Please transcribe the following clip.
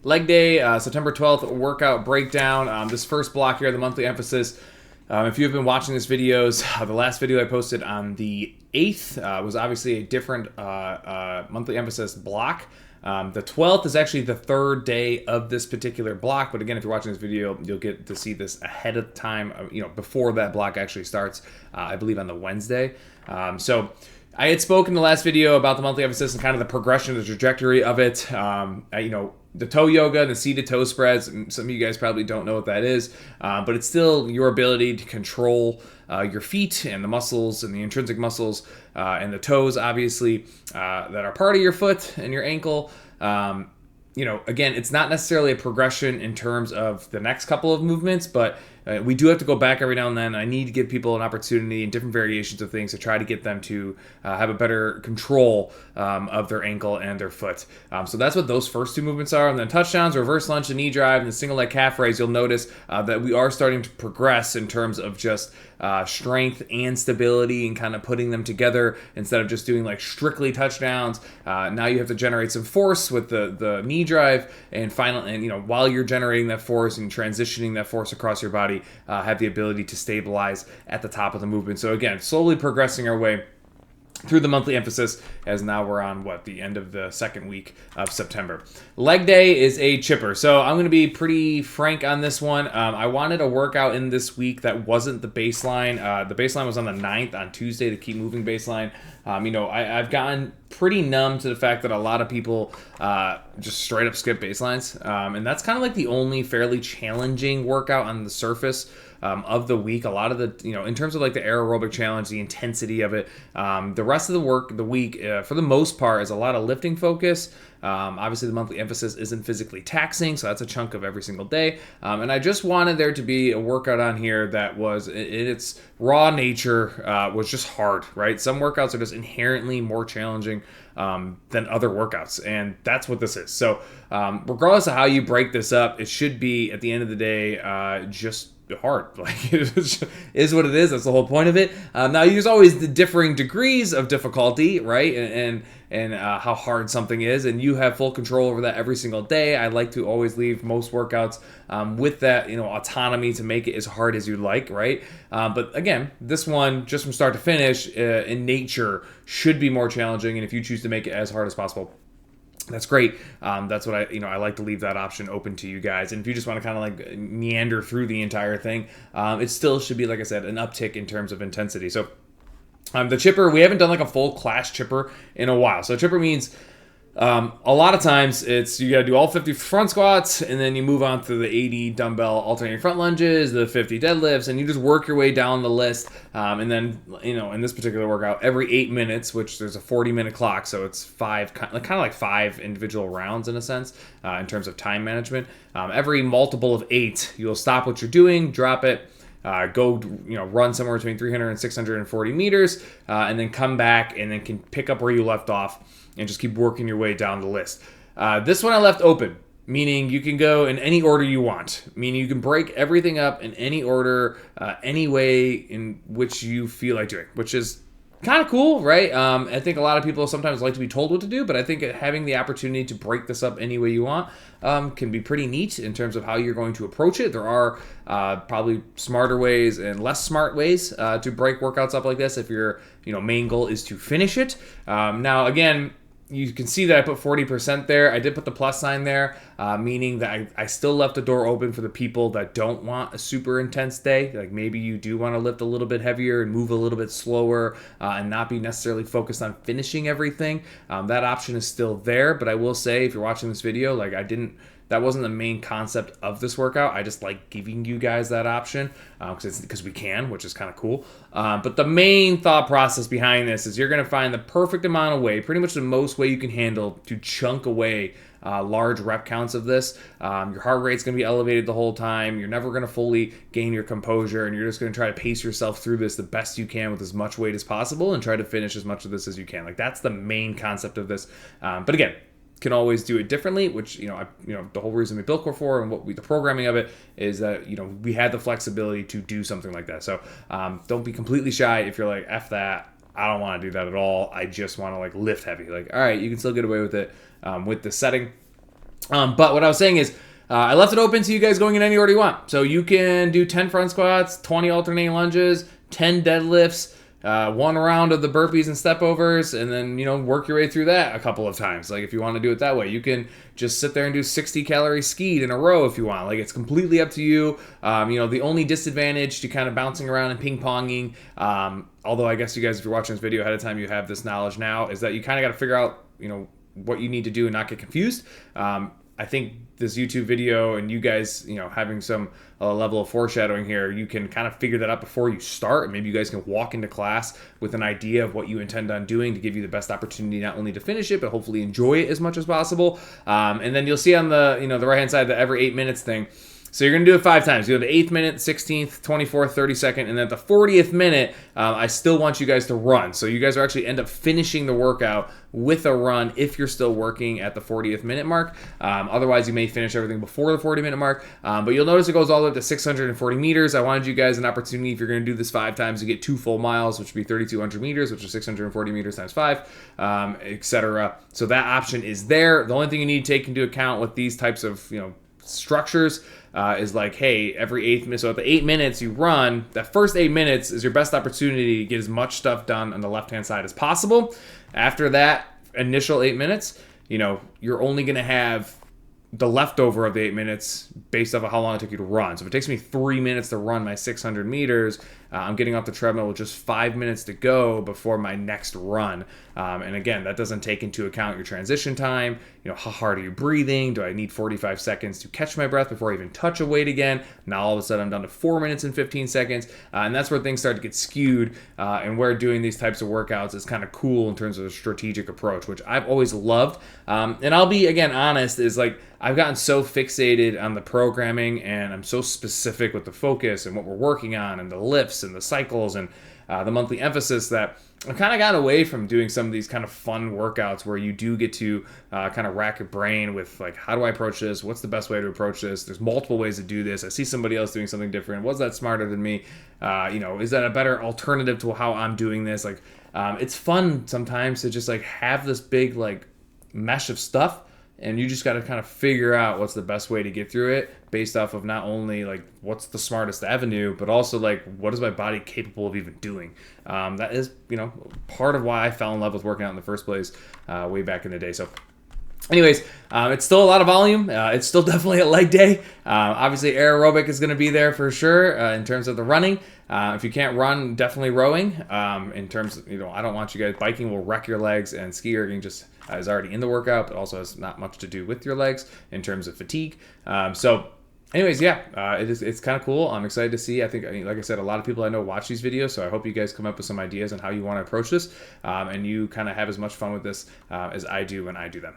leg day, September 12th workout breakdown. This first block here, the monthly emphasis. If you've been watching these videos, the last video I posted on the 8th was obviously a different monthly emphasis block. The 12th is actually the third day of this particular block, but again, if you're watching this video, you'll get to see this ahead of time, before that block actually starts, I believe on the Wednesday. So I had spoken in the last video about the monthly emphasis and kind of the progression, the trajectory of it. The toe yoga and the seated toe spreads. Some of you guys probably don't know what that is, but it's still your ability to control your feet and the muscles and the intrinsic muscles and the toes, obviously, that are part of your foot and your ankle. Again, it's not necessarily a progression in terms of the next couple of movements, but we do have to go back every now and then. I need to give people an opportunity in different variations of things to try to get them to have a better control of their ankle and their foot. So that's what those first two movements are. And then touchdowns, reverse lunge, and knee drive, and the single leg calf raise, you'll notice that we are starting to progress in terms of just strength and stability and kind of putting them together instead of just doing like strictly touchdowns. Now you have to generate some force with the knee drive, and while you're generating that force and transitioning that force across your body, have the ability to stabilize at the top of the movement. So again, slowly progressing our way through the monthly emphasis, as now we're on the end of the second week of September. Leg day is a chipper. So I'm going to be pretty frank on this one. I wanted a workout in this week that wasn't the baseline. The baseline was on the 9th on Tuesday, to keep moving baseline. I've gotten pretty numb to the fact that a lot of people just straight up skip baselines. And that's kind of like the only fairly challenging workout on the surface of the week. A lot of the, in terms of like the aerobic challenge, the intensity of it, the rest of the week, for the most part, is a lot of lifting focus. Obviously, the monthly emphasis isn't physically taxing, so that's a chunk of every single day. And I just wanted there to be a workout on here that was, in its raw nature, was just hard, right? Some workouts are just inherently more challenging than other workouts, and that's what this is. So regardless of how you break this up, it should be, at the end of the day, just hard. Like, it is what it is. That's the whole point of it. Now, there's always the differing degrees of difficulty, right? And how hard something is, and you have full control over that every single day. I like to always leave most workouts with that, autonomy to make it as hard as you'd like, right? But again, this one, just from start to finish, in nature, should be more challenging, and if you choose to make it as hard as possible, that's great. That's what I like to leave that option open to you guys. And if you just want to kind of like meander through the entire thing, it still should be, like I said, an uptick in terms of intensity. So the chipper, we haven't done like a full class chipper in a while. So chipper means a lot of times it's you got to do all 50 front squats, and then you move on to the 80 dumbbell alternating front lunges, the 50 deadlifts, and you just work your way down the list. And then, in this particular workout, every 8 minutes, which there's a 40-minute clock, so it's kind of like 5 individual rounds in a sense, in terms of time management. Every multiple of 8, you'll stop what you're doing, drop it, go run somewhere between 300 and 640 meters, and then come back and then can pick up where you left off and just keep working your way down the list. This one I left open, meaning you can go in any order you want, meaning you can break everything up in any order, any way in which you feel like doing, which is kind of cool, right? I think a lot of people sometimes like to be told what to do, but I think having the opportunity to break this up any way you want can be pretty neat in terms of how you're going to approach it. There are probably smarter ways and less smart ways to break workouts up like this if your main goal is to finish it. Now, again, you can see that I put 40% there. I did put the plus sign there, meaning that I still left the door open for the people that don't want a super intense day. Like maybe you do want to lift a little bit heavier and move a little bit slower and not be necessarily focused on finishing everything. That option is still there, but I will say, if you're watching this video, that wasn't the main concept of this workout. I just like giving you guys that option because we can, which is kind of cool. But the main thought process behind this is you're going to find the perfect amount of weight, pretty much the most weight you can handle, to chunk away large rep counts of this. Your heart rate's going to be elevated the whole time. You're never going to fully gain your composure, and you're just going to try to pace yourself through this the best you can with as much weight as possible and try to finish as much of this as you can. Like, that's the main concept of this. But again, can always do it differently, which the whole reason we built Core 4 and the programming of it is that we had the flexibility to do something like that. So don't be completely shy if you're like, F that, I don't want to do that at all, I just want to lift heavy. All right, you can still get away with it with the setting. But what I was saying is, I left it open to you guys going in any order you want. So you can do 10 front squats, 20 alternating lunges, 10 deadlifts, one round of the burpees and step overs, and then, work your way through that a couple of times. Like if you want to do it that way, you can just sit there and do 60 calorie skied in a row if you want. Like it's completely up to you. The only disadvantage to kind of bouncing around and ping ponging, although I guess you guys, if you're watching this video ahead of time, you have this knowledge now, is that you kind of got to figure out, what you need to do and not get confused. I think this YouTube video and you guys, having some level of foreshadowing here, you can kind of figure that out before you start. Maybe you guys can walk into class with an idea of what you intend on doing to give you the best opportunity not only to finish it, but hopefully enjoy it as much as possible. And then you'll see on the, the right-hand side, the every 8 minutes thing. So you're going to do it 5 times. You go to the 8th minute, 16th, 24th, 32nd, and then at the 40th minute, I still want you guys to run. So you guys are actually end up finishing the workout with a run if you're still working at the 40th minute mark. Otherwise, you may finish everything before the 40-minute mark. But you'll notice it goes all the way up to 640 meters. I wanted you guys an opportunity, if you're going to do this 5 times, to get 2 full miles, which would be 3,200 meters, which is 640 meters times 5, etc. So that option is there. The only thing you need to take into account with these types of, structures is like, hey, every 8th minute, so at the 8 minutes you run, that first 8 minutes is your best opportunity to get as much stuff done on the left-hand side as possible. After that initial 8 minutes, you're only going to have the leftover of the 8 minutes based off of how long it took you to run. So if it takes me 3 minutes to run my 600 meters, I'm getting off the treadmill with just 5 minutes to go before my next run. And again, that doesn't take into account your transition time. How hard are you breathing? Do I need 45 seconds to catch my breath before I even touch a weight again? Now all of a sudden I'm down to 4 minutes and 15 seconds. And that's where things start to get skewed, and where doing these types of workouts is kind of cool in terms of a strategic approach, which I've always loved. And I'll be, again, honest, is like, I've gotten so fixated on the programming, and I'm so specific with the focus and what we're working on and the lifts and the cycles and the monthly emphasis, that I've kind of gotten away from doing some of these kind of fun workouts where you do get to kind of rack your brain with, like, how do I approach this? What's the best way to approach this? There's multiple ways to do this. I see somebody else doing something different. Was that smarter than me? Is that a better alternative to how I'm doing this? Like, it's fun sometimes to just like have this big like mesh of stuff, and you just got to kind of figure out what's the best way to get through it based off of not only like what's the smartest avenue, but also like what is my body capable of even doing. That is, part of why I fell in love with working out in the first place way back in the day. So anyways, it's still a lot of volume. It's still definitely a leg day. Obviously, aerobic is going to be there for sure in terms of the running. If you can't run, definitely rowing. In terms of, I don't want you guys, biking will wreck your legs, and ski erging just is already in the workout, but also has not much to do with your legs in terms of fatigue. So anyways, it's kind of cool. I'm excited to see. I think, like I said, a lot of people I know watch these videos, so I hope you guys come up with some ideas on how you want to approach this, and you kind of have as much fun with this as I do when I do them.